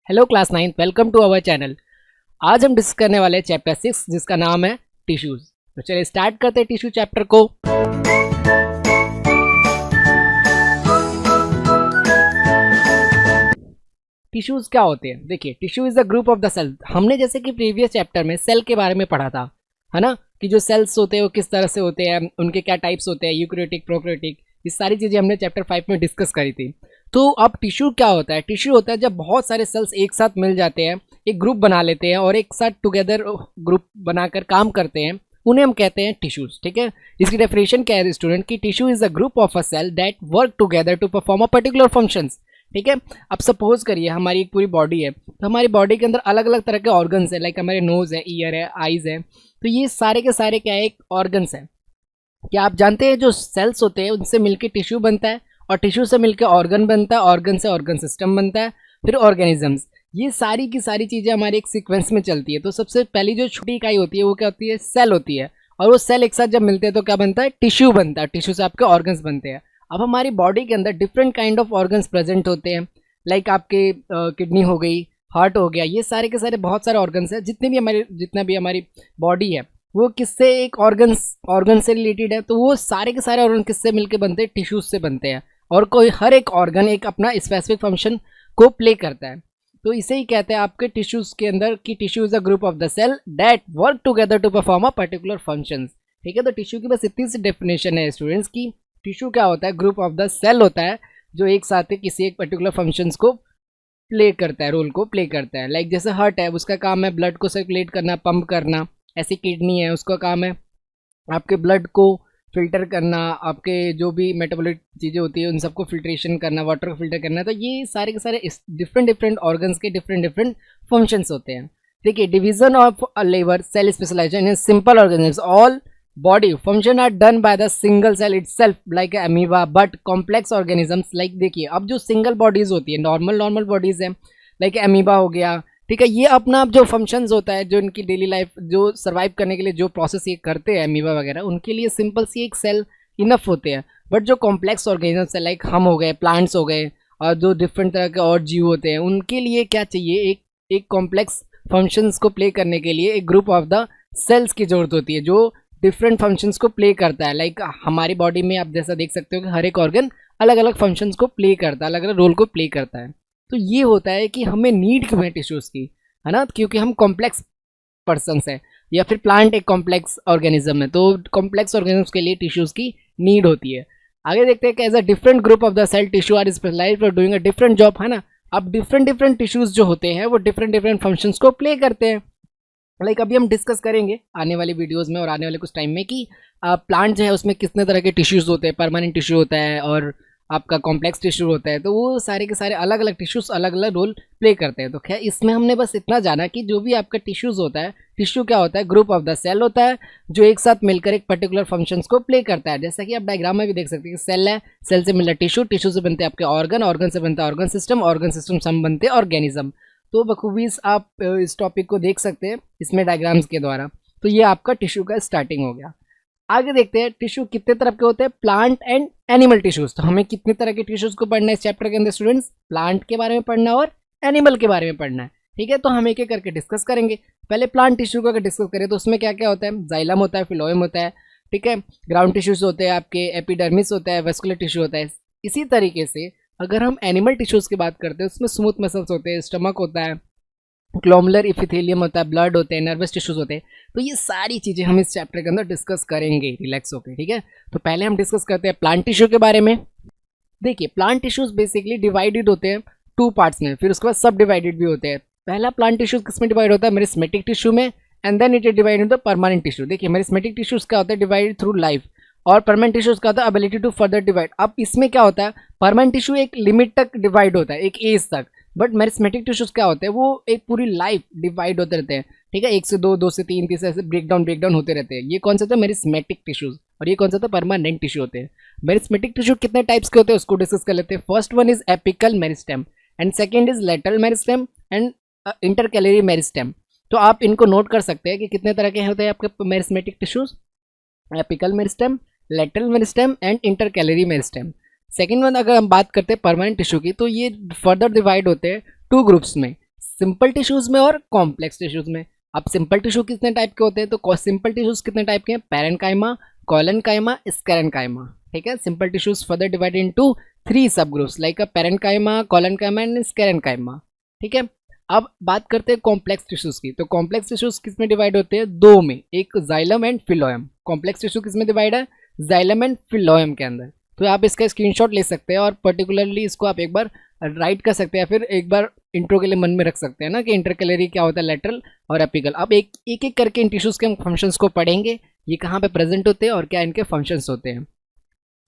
Hello class 9, welcome to our channel. आज हम discuss करने वाले हैं चैप्टर 6 जिसका नाम है टिश्यूज। तो चलिए स्टार्ट करते हैं टिश्यू चैप्टर को। टिश्यूज क्या होते हैं? देखिए, tissue is the group of the cell. हमने जैसे कि प्रीवियस चैप्टर में सेल के बारे में पढ़ा था, है ना, कि जो सेल्स होते हैं वो किस तरह से होते हैं, उनके क्या टाइप्स होते हैं, यूकैरियोटिक, प्रोकैरियोटिक, ये सारी चीज़ें हमने चैप्टर 5 में डिस्कस करी थी। तो अब टिश्यू क्या होता है? टिश्यू होता है जब बहुत सारे सेल्स एक साथ मिल जाते हैं, एक ग्रुप बना लेते हैं और एक साथ टुगेदर ग्रुप बनाकर काम करते हैं, उन्हें हम कहते हैं टिश्यूज। ठीक है, इसकी डेफिनेशन क्या है स्टूडेंट की tissue is a group of a cell that work together to perform a particular functions. ठीक है, अब सपोज करिए हमारी एक पूरी बॉडी है, तो हमारी बॉडी के अंदर अलग अलग तरह के ऑर्गन्स है, लाइक हमारे नोज है, ईयर है, आईज है। तो ये सारे के सारे क्या है, एक ऑर्गन्स है। क्या आप जानते हैं जो सेल्स होते हैं उनसे मिलकर टिश्यू बनता है और टिश्यू से मिलकर ऑर्गन बनता है, ऑर्गन से ऑर्गन सिस्टम बनता है, फिर ऑर्गेनिजम्स। ये सारी की सारी चीज़ें हमारे एक सीक्वेंस में चलती है। तो सबसे पहली जो छोटी इकाई होती है वो क्या होती है? सेल होती है। और वो सेल एक साथ जब मिलते हैं तो क्या बनता है? टिश्यू बनता है। टिश्यू से आपके ऑर्गन्स बनते हैं। अब हमारी बॉडी के अंदर different kind of organs present होते हैं, लाइक आपके किडनी हो गई, हार्ट हो गया, ये सारे के सारे बहुत सारे ऑर्गन्स हैं। जितना भी हमारी बॉडी है वो किससे, एक ऑर्गन से रिलेटेड है। तो वो सारे के सारे ऑर्गन किससे मिलके बनते हैं? टिश्यूज से बनते हैं। और कोई हर एक ऑर्गन एक अपना स्पेसिफिक फंक्शन को प्ले करता है। तो इसे ही कहते हैं आपके टिश्यूज के अंदर कि tissue is a group of the cell that work together to perform a particular functions. ठीक है, तो टिश्यू की बस इतनी सी डेफिनेशन है स्टूडेंट्स की टिश्यू क्या होता है? ग्रुप ऑफ द सेल होता है जो एक साथ किसी एक पर्टिकुलर फंक्शंस को प्ले करता है, रोल को प्ले करता है। लाइक जैसे हार्ट है, उसका काम है ब्लड को सर्कुलेट करना, पंप करना। ऐसी किडनी है, उसका काम है आपके ब्लड को फिल्टर करना, आपके जो भी मेटाबॉलिक चीज़ें होती है उन सबको फिल्ट्रेशन करना, वाटर को फिल्टर करना। तो ये सारे के सारे डिफरेंट डिफरेंट ऑर्गन्स के डिफरेंट डिफरेंट फंक्शंस होते हैं। देखिए, division of labour cell specialisation in simple organism all body function are done by the single cell itself like amoeba, but complex organisms like, देखिए अब जो सिंगल बॉडीज होती है, normal bodies है, like amoeba हो गया, ठीक है, ये अपना जो फंक्शंस होता है, जो इनकी डेली लाइफ जो सर्वाइव करने के लिए जो प्रोसेस ये करते हैं अमीबा वगैरह, उनके लिए सिंपल सी एक सेल इनफ होते हैं। बट जो कॉम्प्लेक्स ऑर्गेनिजम्स है, लाइक हम हो गए, प्लांट्स हो गए, और जो डिफरेंट तरह के और जीव होते हैं, उनके लिए क्या चाहिए? एक कॉम्प्लेक्स फंक्शंस को प्ले करने के लिए एक ग्रुप ऑफ द सेल्स की जरूरत होती है जो डिफरेंट फंक्शंस को प्ले करता है। लाइक हमारी बॉडी में आप जैसा देख सकते हो कि हर एक ऑर्गन अलग अलग फंक्शंस को प्ले करता है, अलग अलग रोल को प्ले करता है। तो ये होता है कि हमें नीड क्यों है टिश्यूज़ की, है ना, क्योंकि हम कॉम्प्लेक्स पर्सन्स हैं, या फिर प्लांट एक कॉम्प्लेक्स ऑर्गेनिज्म है, तो कॉम्प्लेक्स ऑर्गेनिज्म के लिए टिश्यूज़ की नीड होती है। आगे देखते हैं कि as a different group of the cell tissue are specialised for doing a different job, है ना। अब डिफरेंट डिफरेंट टिश्यूज़ जो होते हैं वो डिफरेंट डिफरेंट फंक्शंस को प्ले करते हैं। लाइक अभी हम डिस्कस करेंगे आने वाली वीडियोस में और आने वाले कुछ टाइम में कि प्लांट जो है उसमें कितने तरह के टिश्यूज़ होते हैं, परमानेंट टिश्यू होता है और आपका कॉम्प्लेक्स टिश्यू होता है। तो वो सारे के सारे अलग अलग टिश्यूज़ अलग अलग रोल प्ले करते हैं। तो खैर इसमें हमने बस इतना जाना कि जो भी आपका टिश्यूज़ होता है, टिश्यू क्या होता है? ग्रुप ऑफ द सेल होता है जो एक साथ मिलकर एक पर्टिकुलर फंक्शंस को प्ले करता है। जैसा कि आप डायग्राम में भी देख सकते हैं कि सेल है, सेल से मिलता है टिश्यू, टिश्यू से बनते हैं आपके ऑर्गन, ऑर्गन से बनता है ऑर्गन सिस्टम, ऑर्गन सिस्टम से बनते हैं ऑर्गेनिज्म। तो बखूबी आप इस टॉपिक को देख सकते हैं इसमें डायग्राम्स के द्वारा। तो ये आपका टिश्यू का स्टार्टिंग हो गया। आगे देखते हैं टिश्यू कितने तरह के होते हैं, प्लांट एंड एनिमल टिश्यूज। तो हमें कितने तरह के टिश्यूज को पढ़ना है इस चैप्टर के अंदर स्टूडेंट्स? प्लांट के बारे में पढ़ना है और एनिमल के बारे में पढ़ना है। ठीक है, तो हम एक एक करके डिस्कस करेंगे। पहले प्लांट टिश्यू को अगर डिस्कस करें तो उसमें क्या क्या होता है? जाइलम होता है, फिलोएम होता है, ठीक है, ग्राउंड टिश्यूज होते हैं आपके, एपिडर्मिस होता है, वेस्कुलर टिश्यू होता है। इसी तरीके से अगर हम एनिमल टिश्यूज की बात करते हैं उसमें स्मूथ मसल्स होते हैं, स्टमक होता है, ग्लोमुलर इपिथेलियम होता है, ब्लड होते हैं, नर्वस टिश्यूज होते हैं। तो ये सारी चीज़ें हम इस चैप्टर के अंदर डिस्कस करेंगे रिलैक्स होकर। ठीक है, तो पहले हम डिस्कस करते हैं प्लांट टिश्यू के बारे में। देखिए, प्लांट टिश्यूज बेसिकली डिवाइडेड होते हैं टू पार्ट्स में, फिर उसके बाद सब डिवाइडेड भी होते हैं। पहला प्लांट टिश्यूज किस में डिवाइड होता है? मेरिस्मेटिक टिश्यू में, and then it is divide into permanent tissue. देखिए, मेरिस्मेटिक टिश्यूज क्या होता है? डिवाइडेड थ्रू लाइफ, और परमानेंट टिश्यूज का होता है एबिलिटी टू फर्दर डिवाइड। अब इसमें क्या होता है? परमानेंट टिश्यू एक लिमिट तक डिवाइड होता है, एक एज तक, बट मेरिस्मेटिक टिश्यूज क्या होते हैं? वो एक पूरी लाइफ डिवाइड होते रहते हैं। ठीक है, 1 से 2, 2 से 3, 3 से ऐसे ब्रेकडाउन होते रहते हैं। ये कौन सा था? Meristematic tissues. और ये कौन सा था? परमानेंट टिश्यू होते हैं। मेरिस्मेटिक टिश्यू कितने टाइप्स के होते हैं उसको डिस्कस कर लेते हैं। First one is apical meristem, and second is lateral meristem, and intercalary meristem. तो आप इनको नोट कर सकते हैं कि कितने तरह के होते हैं आपके meristematic tissues. Apical meristem, lateral meristem and intercalary meristem. Second one अगर हम बात करते हैं परमानेंट टिश्यू की, तो ये फर्दर डिवाइड होते हैं टू ग्रुप्स में, सिंपल टिश्यूज में और कॉम्प्लेक्स टिश्यूज में। अब सिंपल टिश्यू कितने टाइप के होते हैं, तो सिंपल टिश्यूज कितने टाइप के हैं, पैरेन्काइमा, कोलेनकाइमा, स्केरेन्काइमा। ठीक है, simple tissues further divided into 3 sub groups like parenchyma, collenchyma and sclerenchyma. ठीक है, अब बात करते हैं कॉम्प्लेक्स टिश्यूज की। तो कॉम्प्लेक्स टिश्यूज किस में डिवाइड होते हैं, दो में, एक जाइलम एंड फिलोयम। कॉम्प्लेक्स टिश्यू किस में डिवाइड है, जाइलम एंड फिलोयम के अंदर। तो आप इसका स्क्रीनशॉट ले सकते हैं और पर्टिकुलरली इसको आप एक बार राइट कर सकते हैं, फिर एक बार इंट्रो के लिए मन में रख सकते हैं ना कि इंटरकैलरी क्या होता है, लेटरल और एपिकल। अब एक एक करके इन टिश्यूज के हम फंक्शंस को पढ़ेंगे, ये कहाँ पे प्रेजेंट होते हैं और क्या इनके फंक्शंस होते हैं।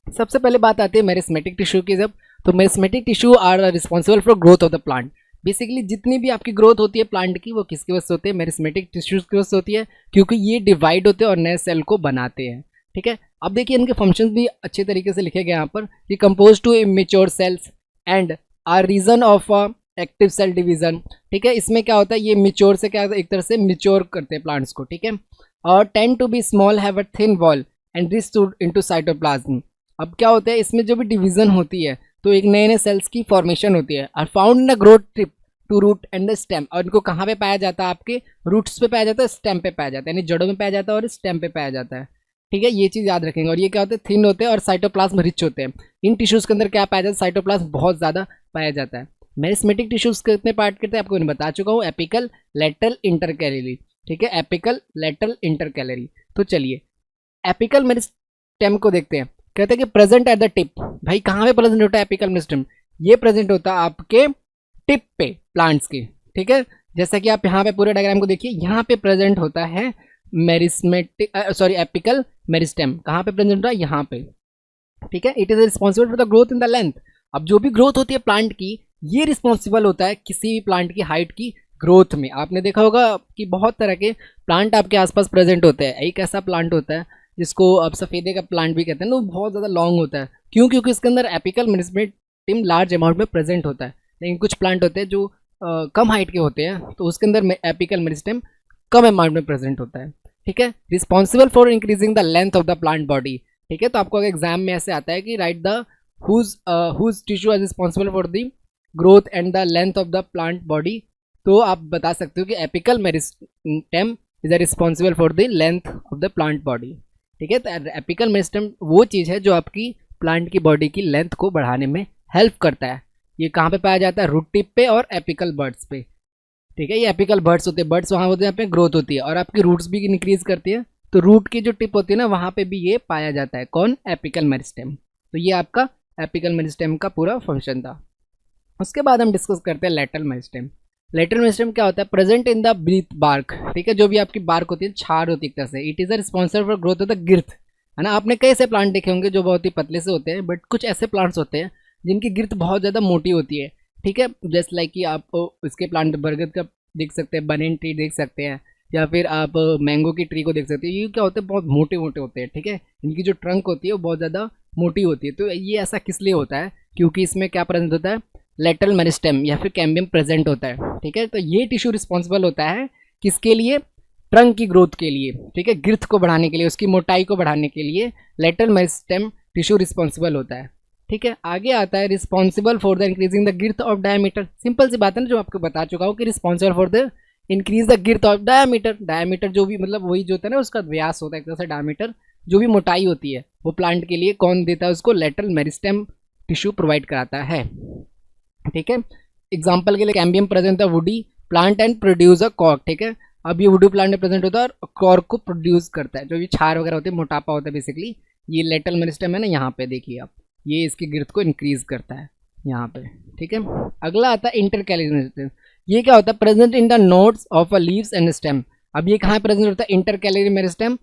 सबसे पहले बात आती है मेरिस्मेटिक टिश्यू की। जब तो meristematic tissue are responsible for growth of the plant. Basically जितनी भी आपकी ग्रोथ होती है प्लांट की, वो किसकी वजह से होती है, मेरिस्मेटिक टिश्यूज की वजह से होती है, क्योंकि ये डिवाइड होते हैं और नए सेल को बनाते हैं। ठीक है, अब देखिए इनके फंक्शंस भी अच्छे तरीके से लिखे गए यहाँ पर कि compose to immature cells and are region of active cell division. ठीक है, इसमें क्या होता है, ये मिच्योर से क्या एक तरह से मिच्योर करते हैं प्लांट्स को। ठीक है, और tend to be small, have a thin wall and rich into cytoplasm. अब क्या होता है, इसमें जो भी डिवीजन होती है तो एक नए नए सेल्स की फॉर्मेशन होती है। Are found in the growth tip to root and the stem. और इनको कहाँ पे पाया जाता है, आपके रूट्स पे पाया जाता है, स्टेम पे पाया जाता है, यानी जड़ों में पाया जाता है और स्टेम पे पाया जाता है। ठीक है, ये चीज़ याद रखेंगे। और ये क्या होते हैं, थिन होते हैं और साइटोप्लाज्म रिच होते हैं। इन टिश्यूज़ के अंदर क्या पाया जाता है, साइटोप्लाज्म बहुत ज़्यादा पाया जाता है। मेरिस्मेटिक टिश्यूज़ कितने पार्ट करते हैं आपको मैंने बता चुका हूँ, एपिकल, लेटरल, इंटरकैलरी। ठीक है, एपिकल, लेटरल, इंटरकैलरी। तो चलिए एपिकल मेरिस्टेम को देखते हैं। कहते हैं कि प्रेजेंट एट द टिप। भाई कहाँ पे प्रेजेंट होता है एपिकल मेरिस्टेम, ये प्रेजेंट होता है आपके टिप पे प्लांट्स के। ठीक है, जैसा कि आप यहाँ पे पूरे डायग्राम को देखिए, यहाँ पे प्रेजेंट होता है मेरिस्मेटिक एपिकल मेरिस्टेम। कहाँ पे प्रेजेंट होता है, यहाँ पे। ठीक है, it is responsible for the growth in the length. अब जो भी ग्रोथ होती है प्लांट की, ये रिस्पॉन्सिबल होता है किसी भी प्लांट की हाइट की ग्रोथ में। आपने देखा होगा कि बहुत तरह के प्लांट आपके आसपास प्रेजेंट होते हैं। एक ऐसा प्लांट होता है जिसको अब सफ़ेदे का प्लांट भी कहते हैं ना, वो बहुत ज़्यादा लॉन्ग होता है। क्यों, क्योंकि इसके अंदर एपिकल मेरिस्टेम लार्ज अमाउंट में प्रेजेंट होता है। लेकिन कुछ प्लांट होते हैं जो कम हाइट के होते हैं, तो उसके अंदर एपिकल मेरिस्टेम कम अमाउंट में प्रेजेंट होता है। ठीक है, responsible for increasing the length of the plant body. ठीक है, तो आपको एग्जाम में ऐसे आता है कि right the whose tissue is responsible for the growth and the length of the plant body. तो आप बता सकते हो कि apical meristem is responsible for the length of the plant body. ठीक है, तो एपिकल मेरिस्टेम वो चीज़ है जो आपकी प्लांट की बॉडी की लेंथ को बढ़ाने में हेल्प करता है। ये कहाँ पे पाया जाता है, रूट टिप पे और एपिकल बर्ड्स पे। ठीक है, ये एपिकल बर्ड्स होते हैं, बर्ड्स वहाँ होते हैं, यहाँ पे ग्रोथ होती है और आपकी रूट्स भी इंक्रीज करती है। तो रूट की जो टिप होती है ना, वहाँ पे भी ये पाया जाता है। कौन, एपिकल मेरिस्टेम। तो ये आपका एपिकल मेरिस्टेम का पूरा फंक्शन था। उसके बाद हम डिस्कस करते हैं लेटरल मेरिस्टेम। लेटरल मेरिस्टेम क्या होता है, present in the breath bark. ठीक है, जो भी आपकी बार्क होती है, छार होती है एक तरह से। It is a responsible for growth of the girth, है ना। आपने कई ऐसे प्लांट देखे होंगे जो बहुत ही पतले से होते हैं, बट कुछ ऐसे प्लांट्स होते हैं जिनकी गिर्थ बहुत ज़्यादा मोटी होती है। ठीक है, जैसे लाइक कि आप इसके प्लांट बरगद का देख सकते हैं, बनेन ट्री देख सकते हैं, या फिर आप मैंगो की ट्री को देख सकते हैं। ये क्या होते हैं, बहुत मोटे मोटे होते हैं। ठीक है, इनकी जो ट्रंक होती है वो बहुत ज़्यादा मोटी होती है। तो ये ऐसा किस लिए होता है, क्योंकि इसमें क्या प्रेजेंट होता है, लेटरल मेरिस्टेम या फिर कैम्बियम प्रेजेंट होता है। ठीक है, तो ये टिश्यू रिस्पॉन्सिबल होता है किसके लिए, ट्रंक की ग्रोथ के लिए। ठीक है, गिर्थ को बढ़ाने के लिए, उसकी मोटाई को बढ़ाने के लिए लेटरल मेरिस्टेम टिश्यू रिस्पॉन्सिबल होता है। ठीक है, आगे आता है responsible for the increasing the girth of diameter. Simple सी बात है ना, जो आपको बता चुका हूँ कि responsible for the increase the girth of diameter. Diameter जो भी मतलब वही जो होता है ना, उसका व्यास होता है एक तरह से, डायमीटर जो भी मोटाई होती है वो प्लांट के लिए कौन देता है, उसको लेटरल मेरिस्टेम टिश्यू प्रोवाइड कराता है। ठीक है, एग्जाम्पल के लिए कैम्बियम प्रेजेंट है woody plant and produce a cork. ठीक है, अब ये वुडी प्लांट में प्रेजेंट होता है और कॉर्क को प्रोड्यूस करता है। जो भी छार वगैरह होते हैं, मोटापा होता है बेसिकली, ये लेटरल मेरिस्टेम है ना, यहाँ पे देखिए आप, ये इसकी गिर्थ को इंक्रीज करता है यहाँ पे। ठीक है, अगला आता है इंटरकैलरी मेरिस्टेम। ये क्या होता है, present in the nodes of a leaves and stem. अब ये कहाँ प्रेजेंट होता है, इंटरकैलरी मेरिस्टेम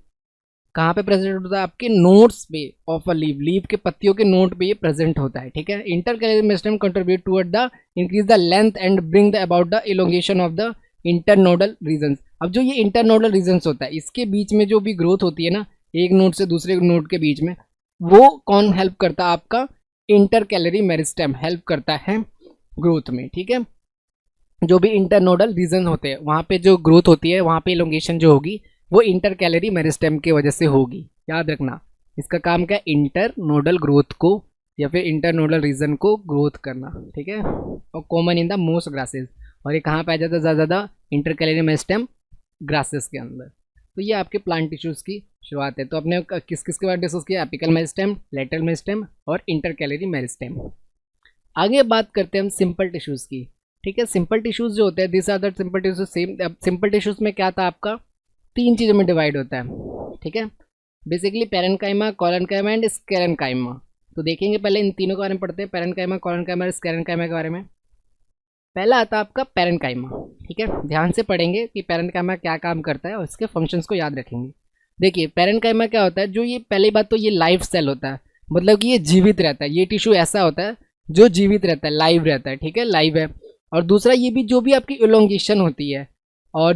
कहाँ पे प्रेजेंट होता है, आपके नोड्स पे ऑफ अ लीव, लीव के पत्तियों के नोड पे ये प्रेजेंट होता है। ठीक है, intercalary meristem contribute toward the increase the length and bring the about the elongation of the internodal regions. अब जो ये इंटरनोडल रीजन्स होता है, इसके बीच में जो भी ग्रोथ होती है ना, एक नोड से दूसरे नोड के बीच में, वो कौन हेल्प करता है, आपका इंटरकैलरी मेरिस्टेम हेल्प करता है ग्रोथ में। ठीक है, जो भी इंटरनोडल रीजन होते हैं वहाँ पे जो ग्रोथ होती है, वहाँ पे इलोंगेशन जो होगी वो इंटरकैलरी मेरिस्टेम की वजह से होगी। याद रखना, इसका काम क्या है, इंटरनोडल ग्रोथ को या फिर इंटरनोडल रीजन को ग्रोथ करना। ठीक है, और common in the most grasses. और ये कहाँ पाया जाता है ज़्यादा ज़्यादा? इंटरकैलरी मेरिस्टेम ग्रासेस के अंदर। तो ये आपके प्लांट टिश्यूज़ की शुरुआत है। तो आपने किस किस के बारे में डिस्कस किया? एपिकल मेरिस्टेम, लेटरल मेरिस्टेम और इंटरकैलरी मेरिस्टेम। आगे बात करते हैं हम सिंपल टिश्यूज़ की। ठीक है, सिंपल टिश्यूज़ जो होते हैं, this are the simple tissues. Same simple tissues में क्या था आपका? 3 चीज़ों में डिवाइड होता है। ठीक है, basically parenchyma, collenchyma and sclerenchyma. तो देखेंगे पहले इन तीनों के बारे में पढ़ते हैं, पैरेन्काइमा, कोलेनकाइमा और स्क्लेरेन्काइमा के बारे में। पहला आता है आपका पैरेन्काइमा। ठीक है, ध्यान से पढ़ेंगे कि पैरेन्काइमा क्या काम करता है और इसके फंक्शंस को याद रखेंगे। देखिए पैरेन्काइमा क्या होता है? जो ये पहली बात तो ये लाइफ सेल होता है, मतलब कि ये जीवित रहता है। ये टिश्यू ऐसा होता है जो जीवित रहता है, लाइव रहता है। ठीक है, लाइव है। और दूसरा ये भी जो भी आपकी इलोंगेशन होती है और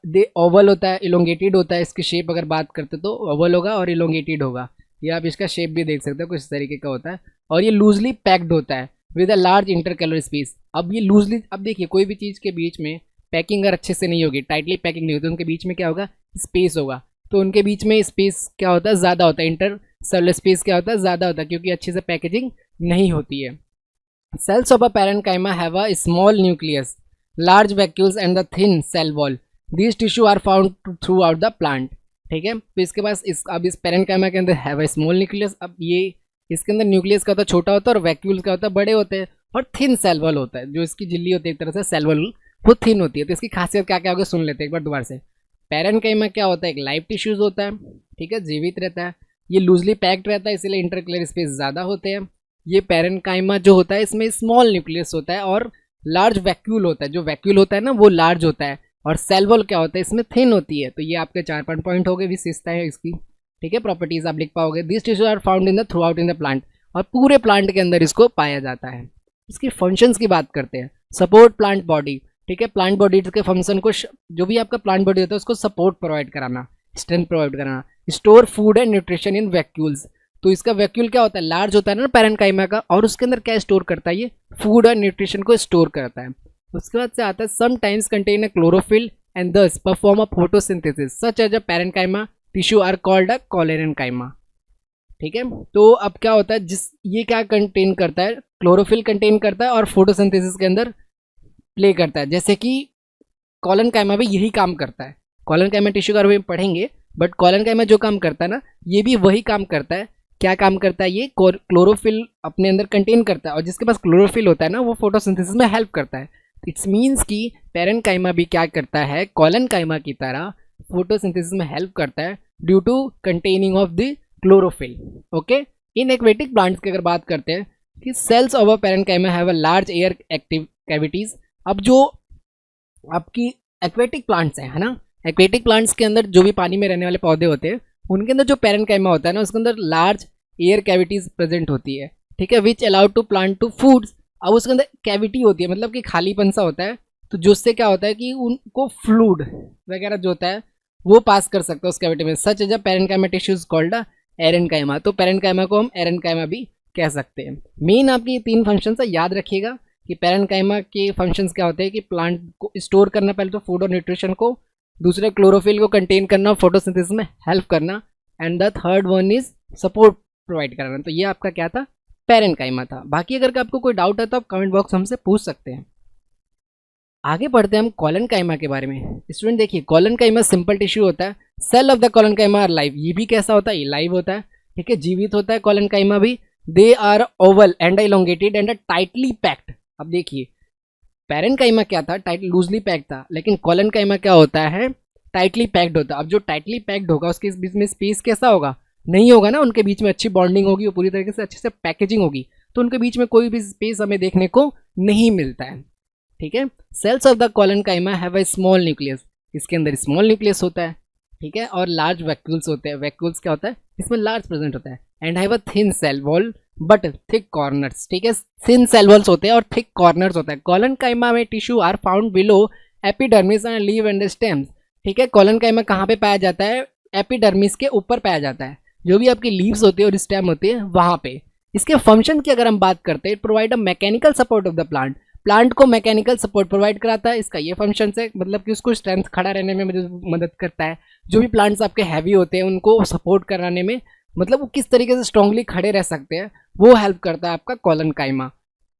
दे ओवल होता है, इलोंगेटेड होता है। इसकी शेप अगर बात करते तो ओवल होगा और इलोंगेटेड होगा। ये आप इसका शेप भी देख सकते हो, कुछ इस तरीके का होता है। और ये लूजली पैक्ड होता है with a large intercalary space. अब ये लूजली, अब देखिए कोई भी चीज़ के बीच में पैकिंग अगर अच्छे से नहीं होगी, टाइटली पैकिंग नहीं होती, उनके बीच में क्या होगा? स्पेस होगा। तो उनके बीच में स्पेस क्या होता है? ज़्यादा होता है। इंटर सेलुलर स्पेस क्या होता है? ज़्यादा होता है, क्योंकि अच्छे से पैकेजिंग नहीं होती है। Cells of a parenchyma have a small nucleus, large vacuoles and the thin cell wall. These tissue are found throughout the plant. ठीक है, तो इसके पास अब इस पेरेन्काइमा के अंदर हैव अ स्मॉल न्यूक्लियस। अब ये इसके अंदर न्यूक्लियस का होता है छोटा होता है और वैक्यूल्स का होता है बड़े होते हैं, और थिन सेल वॉल होता है। जो इसकी झिल्ली होती है एक तरह से सेल वॉल, वो थिन होती है। तो इसकी खासियत क्या क्या होगी सुन लेते हैं एक बार दोबारा से। पेरेन्काइमा क्या होता है? एक लाइव टिश्यूज होता है। ठीक है, जीवित रहता है। ये लूजली पैक्ड रहता है, इसीलिए इंटरकैलरी स्पेस ज़्यादा होते हैं। ये पेरेन्काइमा जो होता है इसमें स्मॉल न्यूक्लियस होता है और लार्ज वैक्यूल होता है। जो वैक्यूल होता है ना वो लार्ज होता है, और सेल वॉल क्या होता है? इसमें थिन होती है। तो ये आपके 4 पॉइंट हो गए विशेषताएं है इसकी। ठीक है, प्रॉपर्टीज आप लिख पाओगे। This tissue are found in the throughout in the plant, और पूरे प्लांट के अंदर इसको पाया जाता है। इसकी फंक्शंस की बात करते हैं। Support plant body. ठीक है, प्लांट बॉडी के फंक्शन को, जो भी आपका प्लांट बॉडी होता है उसको सपोर्ट प्रोवाइड कराना, स्ट्रेंथ प्रोवाइड कराना। Store food and nutrition in vacuoles. तो इसका वैक्यूल क्या होता है? लार्ज होता है ना पेरेन्काइमा का, और उसके अंदर क्या स्टोर करता है? ये फूड और न्यूट्रिशन को स्टोर करता है। उसके बाद से आता है sometimes contain a chlorophyll and thus perform a photosynthesis such as a parenchyma tissue are called a chlorenchyma. ठीक है, तो अब क्या होता है? ये क्या कंटेन करता है? क्लोरोफिल कंटेन करता है और फोटोसिंथेसिस के अंदर प्ले करता है। जैसे कि कोलेनकाइमा भी यही काम करता है। कोलेनकाइमा टिश्यू का बारे में पढ़ेंगे, बट कोलेनकाइमा जो काम करता है ना, ये भी वही काम करता है। क्या काम करता है? ये क्लोरोफिल अपने अंदर कंटेन करता है, और जिसके पास क्लोरोफिल होता है ना वो फोटोसिंथेसिस में हेल्प करता है। इट्स मीन्स कि पेरेन्काइमा भी क्या करता है? कोलेनकाइमा की तरह फोटोसिंथेसिस में हेल्प करता है due to containing of the chlorophyll. Okay, इन एक्वेटिक प्लांट्स की अगर बात करते हैं कि cells of a parenchyma have a large air active cavities. अब जो आपकी एक्वेटिक प्लांट्स हैं, है ना, एक्वेटिक प्लांट्स के अंदर जो भी पानी में रहने वाले पौधे होते हैं, उनके अंदर जो पेरेन्काइमा होता है ना, उसके अंदर लार्ज एयर कैविटीज प्रेजेंट होती है। ठीक है, which allowed to plant to foods. अब उसके अंदर कैविटी होती है, मतलब कि खालीपन सा होता है, तो जिससे क्या होता है कि उनको फ्लूड वगैरह जो होता है वो पास कर सकता है उस कैविटी में। Such as a parenchyma tissue is called a aerenchyma. तो पेरेन्काइमा को हम एरेन्काइमा भी कह सकते हैं। मेन आपकी ये 3 फंक्शन है, याद रखिएगा कि पेरेन्काइमा के फंक्शंस क्या होते हैं कि प्लांट को स्टोर करना, पहले तो फूड और न्यूट्रिशन को, दूसरे क्लोरोफिल को कंटेन करना, फोटोसिंथेसिस में हेल्प करना, and the third one is support provide कराना। तो ये आपका क्या था? पेरेन्काइमा था। बाकी अगर आपको कोई डाउट है तो आप कमेंट बॉक्स हमसे पूछ सकते हैं। आगे बढ़ते हैं हम कोलेनकाइमा के बारे में। स्टूडेंट देखिए, कोलेनकाइमा सिंपल टिश्यू होता है। Cell of the collenchyma are live. ये भी कैसा होता है? ये लाइव होता है। ठीक है, जीवित होता है कोलेनकाइमा भी। They are oval and elongated and tightly packed. अब देखिए पेरेन्काइमा क्या था? टाइट लूजली पैक्ड था, लेकिन कोलेनकाइमा क्या होता है? टाइटली पैक्ड होता है। अब जो टाइटली पैक्ड होगा उसके बीच में स्पेस कैसा होगा? नहीं होगा ना, उनके बीच में अच्छी बॉन्डिंग होगी, वो पूरी तरीके से अच्छे से पैकेजिंग होगी, तो उनके बीच में कोई भी स्पेस हमें देखने को नहीं मिलता है। ठीक है, cells of the collenchyma have a small nucleus. इसके अंदर स्मॉल न्यूक्लियस होता है। ठीक है, और लार्ज वैक्यूल्स होते हैं। वैक्यूल्स क्या होता है? इसमें लार्ज प्रेजेंट होता है। And have a thin cell wall but thick corners. ठीक है, थिन सेल वॉल्स होते हैं और थिक कॉर्नर्स होता है। कोलेनकाइमा में tissue are found below epidermis and leave and stems. ठीक है, कोलेनकाइमा कहाँ पे पाया जाता है? एपिडर्मिस के ऊपर पाया जाता है। जो भी आपकी लीव्स होती है और स्टेम होती है वहाँ पे। इसके फंक्शन की अगर हम बात करते हैं, provide a mechanical support of the plant. Plant को मैकेनिकल सपोर्ट प्रोवाइड कराता है। इसका ये फंक्शन है, मतलब कि उसको स्ट्रेंथ खड़ा रहने में मदद करता है। जो भी प्लांट्स आपके हैवी होते हैं उनको सपोर्ट कराने में, मतलब वो किस तरीके से स्ट्रांगली खड़े रह सकते हैं, वो हेल्प करता है आपका collenchyma.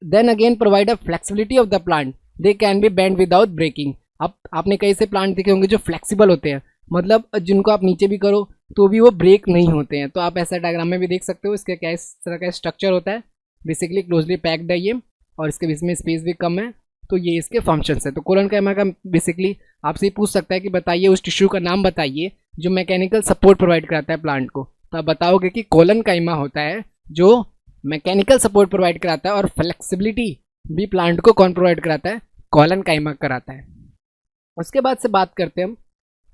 Then again provide a flexibility of the plant. They can be bend without breaking. अब आपने कई से प्लांट देखे होंगे जो फ्लेक्सिबल होते हैं, मतलब जिनको आप नीचे भी करो तो भी वो ब्रेक नहीं होते हैं। तो आप ऐसा डायग्राम में भी देख सकते हो, इसका क्या इस तरह का स्ट्रक्चर होता है, बेसिकली क्लोजली पैक्ड है ये, और इसके बीच में स्पेस भी कम है। तो ये इसके फंक्शंस है। तो कोलेनकाइमा का बेसिकली आपसे पूछ सकता है कि बताइए उस टिश्यू का नाम बताइए जो मैकेनिकल सपोर्ट प्रोवाइड कराता है प्लांट को। तो आप बताओगे कि कोलेनकाइमा होता है जो मैकेनिकल सपोर्ट प्रोवाइड कराता है, और फ्लेक्सिबिलिटी भी प्लांट को कौन प्रोवाइड कराता है? कोलेनकाइमा कराता है। उसके बाद से बात करते हैं हम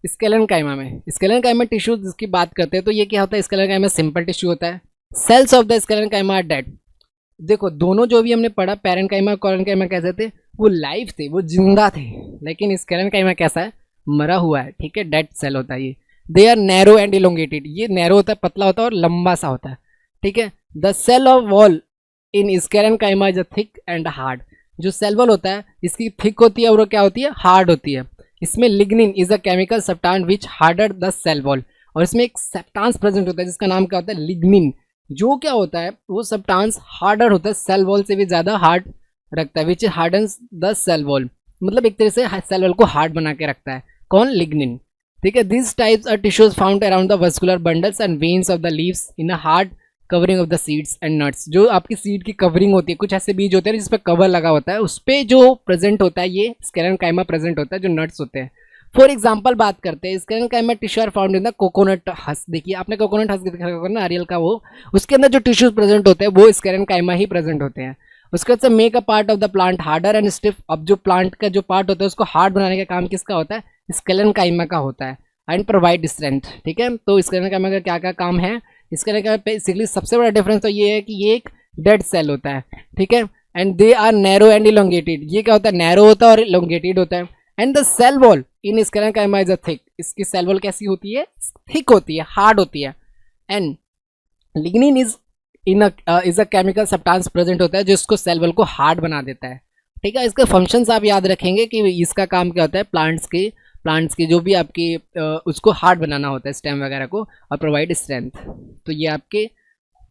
स्केलेनकाइमा में। स्केलेनकाइमा टिश्यू जिसकी बात करते हैं तो ये क्या होता है? स्केलेनकाइमा सिंपल टिश्यू होता है। Cells of the sclerenchyma are dead. देखो दोनों जो भी हमने पढ़ा, पैरेन्काइमा और कोलेनकाइमा कैसे थे? वो लाइव थे, वो जिंदा थे। लेकिन स्केलेनकाइमा कैसा है? मरा हुआ है, ठीक है, डेड सेल होता है ये। They are narrow and elongated, ये नैरो होता है, पतला होता है और लंबा सा होता है, ठीक है। The cell of wall in sclerenchyma is a thick and hard. जो सेल वॉल होता है इसकी थिक होती है और वो क्या होती है? हार्ड होती है। इसमें lignin is a chemical substance which harder the cell wall, और इसमें एक सब्सटेंस प्रेजेंट होता है जिसका नाम क्या होता है? लिग्निन। जो क्या होता है? वो सब्सटेंस हार्डर होता है, सेल वॉल से भी ज़्यादा हार्ड रखता है, विच हार्डन्स द सेल वॉल, मतलब एक तरह से सेल वॉल को हार्ड बना के रखता है। कौन? लिग्निन, ठीक है। This types are tissues found around the vascular bundles and veins of the leaves in a hard covering of the seeds and nuts. जो आपकी सीड की कवरिंग होती है, कुछ ऐसे बीज होते हैं जिस पर कवर लगा होता है, उस पर जो प्रेजेंट होता है ये स्केलेनकाइमा प्रेजेंट होता है, जो नट्स होते हैं। फॉर एग्जाम्पल बात करते हैं, sclerenchyma tissue are found in the coconut husk. देखिए आपने कोकोनट हस्क देखा होगा ना, नारियल का, वो उसके अंदर जो टिश्यूज प्रेजेंट होते हैं वो स्केलेनकाइमा ही प्रेजेंट होते हैं। उसके बाद से make a part of the plant harder and stiff. अब जो प्लांट का जो पार्ट होता है उसको हार्ड बनाने का काम किसका होता है? स्केलेनकाइमा का होता है। एंड प्रोवाइड स्ट्रेंथ, ठीक है। तो स्केलेनकाइमा का क्या क्या काम है? स्केलेनकाइमा बेसिकली सबसे बड़ा डिफरेंस तो ये है कि ये एक डेड सेल होता है, ठीक है। And they are narrow and elongated. ये क्या होता है? नैरो होता है और इलोंगेटेड होता है। And the cell wall in sclerenchyma is a thick. इसकी सेल वॉल कैसी होती है? थिक होती है, हार्ड होती है। And lignin is a chemical substance present होता है जो इसको सेल वॉल को हार्ड बना देता है, ठीक है। इसके फंक्शंस आप याद रखेंगे कि इसका काम क्या होता है? प्लांट्स की जो भी आपकी उसको हार्ड बनाना होता है, स्टेम वगैरह को, और प्रोवाइड स्ट्रेंथ। तो ये आपके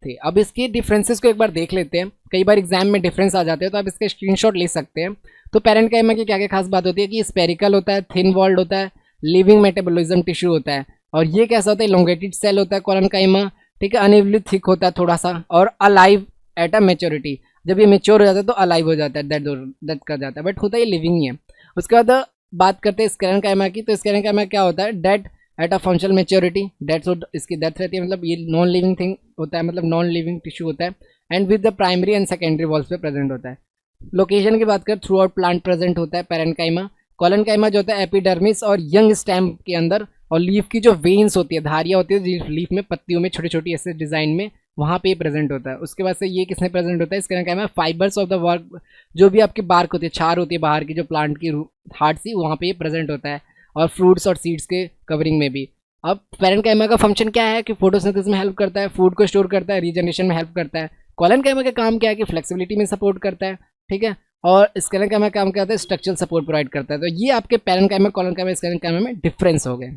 थे। अब इसके डिफरेंसेस को एक बार देख लेते हैं, कई बार एग्जाम में डिफरेंस आ जाते हैं तो आप इसके स्क्रीनशॉट ले सकते हैं। तो पैरेन्काइमा की क्या क्या खास बात होती है कि स्पेरिकल होता है, थिन वॉल्ड होता है, लिविंग मेटाबॉलिज्म टिश्यू होता है। और ये कैसा होता है? इलोंगेटेड सेल होता है कोलेनकाइमा, ठीक है। अनइवनली थिक होता है थोड़ा सा, और अलाइव एट अ मेच्योरिटी। जब ये मेच्योर हो जाता है तो अलाइव हो जाता है, डेथ कर जाता है, बट होता है ये लिविंग ही है। उसके बाद बात करते हैं स्केलेनकाइमा की। तो स्केलेनकाइमा क्या होता है? Dead at a functional maturity. Death इसकी डेथ रहती है, मतलब ये नॉन लिविंग थिंग होता है, मतलब नॉन लिविंग टिश्यू होता है। And with the primary and secondary walls पे प्रेजेंट होता है। लोकेशन की बात करें, थ्रू आउट प्लांट प्रेजेंट होता है पैरेन्काइमा। कोलेनकाइमा जो होता है एपिडर्मिस और यंग स्टेम के अंदर, और लीफ की जो वेन्स होती है, धारियाँ होती है लीफ में, पत्तियों में छोटी छोटी ऐसे डिजाइन में, वहाँ पे प्रेजेंट होता है। उसके बाद से ये किसमें प्रेजेंट होता है? स्केलेनकाइमा फाइबर्स ऑफ द वर्क, जो भी आपकी बार्क होती है, छार होती है बाहर की, जो प्लांट की हार्ड सी, वहाँ पे प्रेजेंट होता है, और फ्रूट्स और सीड्स के कवरिंग में भी। अब पैरेन्काइमा का फंक्शन क्या है? कि फोटोसिंथेसिस में हेल्प करता है, फूड को स्टोर करता है, रीजनरेशन में हेल्प करता है। कोलेनकाइमा का काम क्या है? कि फ्लेक्सिबिलिटी में सपोर्ट करता है, ठीक है। और स्केलेनकाइमा का काम क्या होता है? स्ट्रक्चरल सपोर्ट प्रोवाइड करता है। तो ये आपके पैरेन्काइमा, कोलेनकाइमा, स्केलेनकाइमा में डिफरेंस हो गए।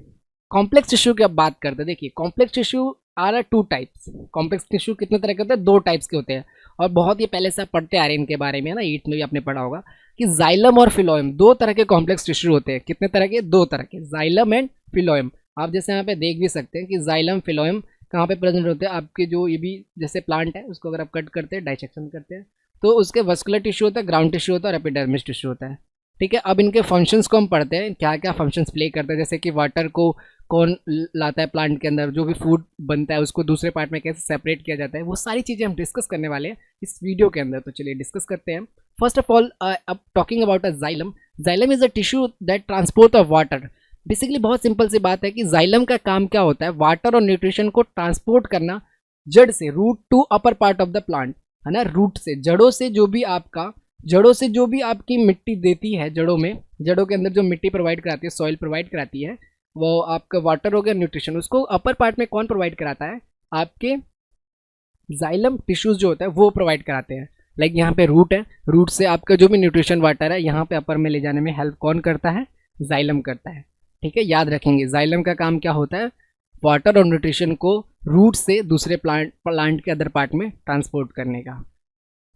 कॉम्प्लेक्स टिश्यू की अब बात करते हैं। देखिए complex tissue are 2 types. Complex tissue कितने तरह के होते हैं? 2 टाइप्स के होते हैं, और बहुत ही पहले से आप पढ़ते आ रहे हैं इनके बारे में, है ना, 8th में भी आपने पढ़ा होगा कि जाइलम और फिलोएम 2 तरह के कॉम्प्लेक्स टिश्यू होते हैं। कितने तरह के? 2 तरह के, जाइलम एंड फिलोएम। आप जैसे यहाँ पे देख भी सकते हैं कि जाइलम फिलोएम कहाँ पे प्रेजेंट होते हैं। आपके जो ये भी जैसे प्लांट है उसको अगर आप कट करते हैं, डाइसेक्शन करते हैं, तो उसके वस्कुलर टिश्यू होता है, ग्राउंड टिश्यू होता है, और एपिडर्मिस टिश्यू होता है, ठीक है। अब इनके फंक्शंस को हम पढ़ते हैं, क्या क्या फंक्शंस प्ले करते हैं। जैसे कि वाटर को कौन लाता है प्लांट के अंदर, जो भी फूड बनता है उसको दूसरे पार्ट में कैसे सेपरेट किया जाता है, वो सारी चीज़ें हम डिस्कस करने वाले हैं इस वीडियो के अंदर। तो चलिए डिस्कस करते हैं। फर्स्ट ऑफ ऑल, अब talking about a xylem. Xylem is a tissue that transport of water. Basically बहुत सिंपल सी बात है कि जाइलम का काम क्या होता है? वाटर और न्यूट्रिशन को ट्रांसपोर्ट करना जड़ से, root to upper part of the plant, है ना। रूट से, जड़ों से जो भी आपका, जड़ों से जो भी आपकी मिट्टी देती है, जड़ों में, जड़ों के अंदर जो मिट्टी प्रोवाइड कराती है, सॉइल प्रोवाइड कराती है, वो आपका वाटर हो गया, न्यूट्रिशन, उसको अपर पार्ट में कौन प्रोवाइड कराता है? आपके जाइलम टिश्यूज जो होता है वो प्रोवाइड कराते हैं। लाइक यहाँ पे रूट है, रूट से आपका जो भी न्यूट्रिशन वाटर है यहाँ पे अपर में ले जाने में हेल्प कौन करता है? जाइलम करता है, ठीक है। याद रखेंगे जाइलम का काम क्या होता है? वाटर और न्यूट्रिशन को रूट से दूसरे प्लांट के अदर पार्ट में ट्रांसपोर्ट करने का,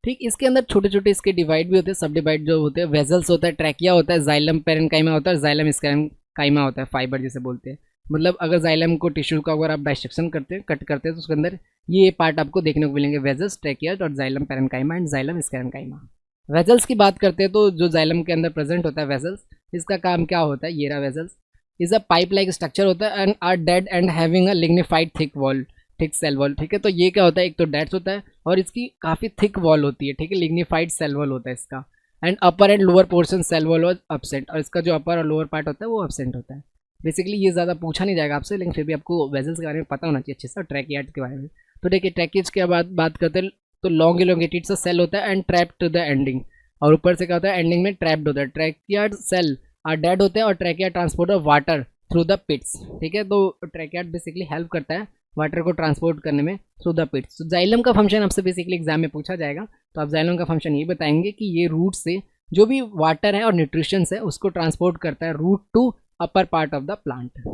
ठीक, इसके अंदर छोटे छोटे इसके डिवाइड भी होते हैं, सब डिवाइड जो होते हैं, वेजल्स होता है, ट्रैकिया होता है, जाइलम पेरेन्काइमा होता है, जाइलम स्केरेन्काइमा होता है, फाइबर जिसे बोलते हैं। मतलब अगर जाइलम को टिश्यू का अगर आप डाइसेक्शन करते हैं, कट करते हैं, तो उसके अंदर ये पार्ट आपको देखने को मिलेंगे, वेजल्स, ट्रैकिया और xylem parenchyma and xylem sclerenchyma. Vessels की बात करते हैं तो जो जाइलम के अंदर प्रेजेंट होता है वेजल्स, इसका काम क्या होता है, ये रहा vessels, is a pipe like structure होता है and are dead and having a lignified thick wall, thick cell wall. ठीक है, तो ये क्या होता है, एक तो डेट्स होता है और इसकी काफ़ी थिक वॉल होती है। ठीक है, लिग्निफाइड सेल वॉल होता है इसका। And upper and lower portion cell wall और अपसेंट, और इसका जो अपर और लोअर पार्ट होता है वो अपसेंट होता है। बेसिकली ये ज़्यादा पूछा नहीं जाएगा आपसे, लेकिन फिर भी आपको वेजल्स के बारे में पता होना चाहिए अच्छे से, और ट्रैकियार्ड के बारे में। तो देखिए ट्रैकियार्ड के बाद बात करते हैं तो लॉन्ग इलोंगेटेड सा सेल होता है and trapped to the ending, और ऊपर से क्या होता है, एंडिंग में ट्रैप्ड होता है। ट्रैकियार्ड सेल आर डेड होते हैं और trachea transport of water through the pits. ठीक है, तो ट्रैकियार्ड बेसिकली हेल्प करता है वाटर को ट्रांसपोर्ट करने में थ्रू द पिट्स। तो जाइलम का फंक्शन आपसे बेसिकली एग्जाम में पूछा जाएगा, तो आप जाइलम का फंक्शन ये बताएंगे कि ये रूट से जो भी वाटर है और न्यूट्रिशंस है उसको ट्रांसपोर्ट करता है root to upper part of the plant.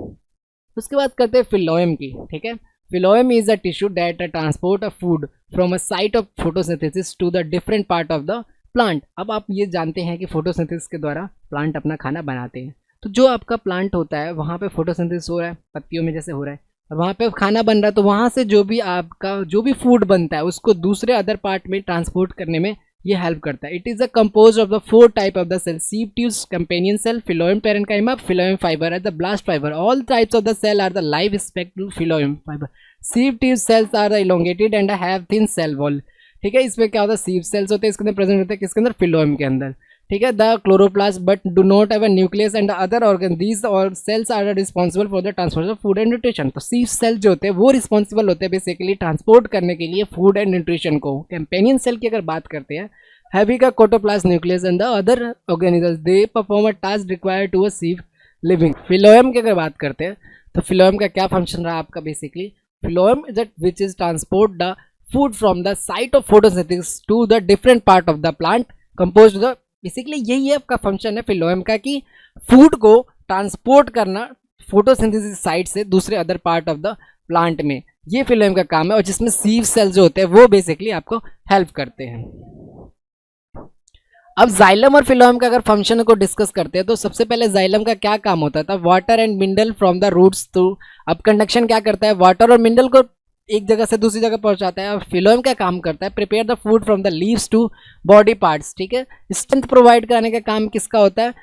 उसके बाद करते हैं फिलोएम की। ठीक है, phloem is a tissue that transport a food from a site of photosynthesis to the different part of the plant. अब आप ये जानते हैं कि फोटोसिंथेसिस के द्वारा प्लांट अपना खाना बनाते हैं। तो जो आपका प्लांट होता है वहाँ पे फोटोसिंथेसिस हो रहा है, पत्तियों में जैसे हो रहा है, और वहाँ पे खाना बन रहा है, तो वहाँ से जो भी आपका जो भी फूड बनता है उसको दूसरे अदर पार्ट में ट्रांसपोर्ट करने में ये हेल्प करता है। It is a compose of the 4 type of the cell, sieve tubes, companion cell, phloem parenchyma, phloem fibre and the blast fibre. All types of the cell are the live respect to phloem fibre. Sieve tube cells are the elongated and have thin cell wall. ठीक है, इसमें क्या होता है, सीव sales होते हैं, इसके अंदर प्रेजेंट होते हैं, किसके अंदर, फिलोएम के अंदर। ठीक है, the chloroplast but do not have a nucleus and other organ, these और cells are responsible for the transport of food and nutrition. तो सीव सेल जो होते हैं वो रिस्पॉन्सिबल होते हैं बेसिकली ट्रांसपोर्ट करने के लिए फूड एंड न्यूट्रिशन को। कंपेनियन सेल की अगर बात करते हैं, having a cotoplast nucleus and the other organisms, they perform a task required to a sieve living। phloem की अगर बात करते हैं तो phloem का क्या फंक्शन रहा आपका, basically phloem is that which is transport the food from the site of photosynthesis to the different part of the plant composed the, basically यही है आपका फंक्शन है phloem का, कि फूड को ट्रांसपोर्ट करना फोटोसिंथेसिस साइट से दूसरे other part of the plant में, ये phloem का काम है, और जिसमें सीव सेल जो होते हैं वो बेसिकली आपको हेल्प करते हैं। अब जाइलम और फिलोएम का अगर फंक्शन को डिस्कस करते हैं तो सबसे पहले जाइलम का क्या काम होता था, water and mineral from the roots through. अब कंडक्शन क्या करता है, वाटर और मिनरल को एक जगह से दूसरी जगह पहुंचाता है। और फिलोएम क्या काम करता है, prepare the food from the leaves to body parts. ठीक है, स्ट्रेंथ प्रोवाइड कराने का काम किसका होता है,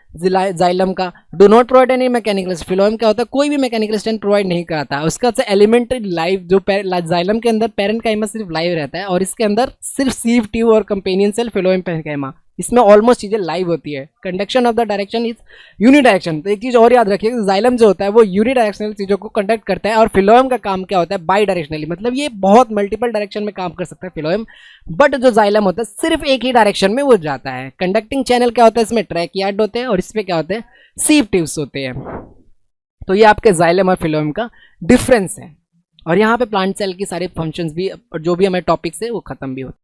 जाइलम का। Do not provide any mechanical, phloem क्या होता है, कोई भी मैकेनिकल स्ट्रेंथ प्रोवाइड नहीं कराता। उसका एलिमेंट्री लाइफ जो जाइलम के अंदर पेरेन्काइमा सिर्फ लाइव रहता है, और इसके अंदर सिर्फ सीव ट्यूब और कंपेनियन सेल फिलोएम पेरेन्काइमा, इसमें ऑलमोस्ट चीज़ें लाइव होती है। Conduction of the direction is unidirection. तो एक चीज़ और याद रखिए, जाइलम जो होता है वो यूनिडायरेक्शनल चीज़ों को कंडक्ट करता है, और फिलोएम का काम क्या होता है, बाई डायरेक्शनली। मतलब ये बहुत मल्टीपल डायरेक्शन में काम कर सकता है फिलोएम, बट जो जाइलम होता है सिर्फ एक ही डायरेक्शन में वो जाता है। कंडक्टिंग चैनल क्या होता है, इसमें ट्रैकियार्ड होते हैं और इसमें क्या होते हैं, सीव ट्यूब्स होते हैं। तो ये आपके जाइलम और फिलोएम का डिफरेंस है, और यहाँ पे प्लांट सेल की सारे फंक्शंस भी और जो भी हमारे टॉपिक्स है वो खत्म भी होते हैं।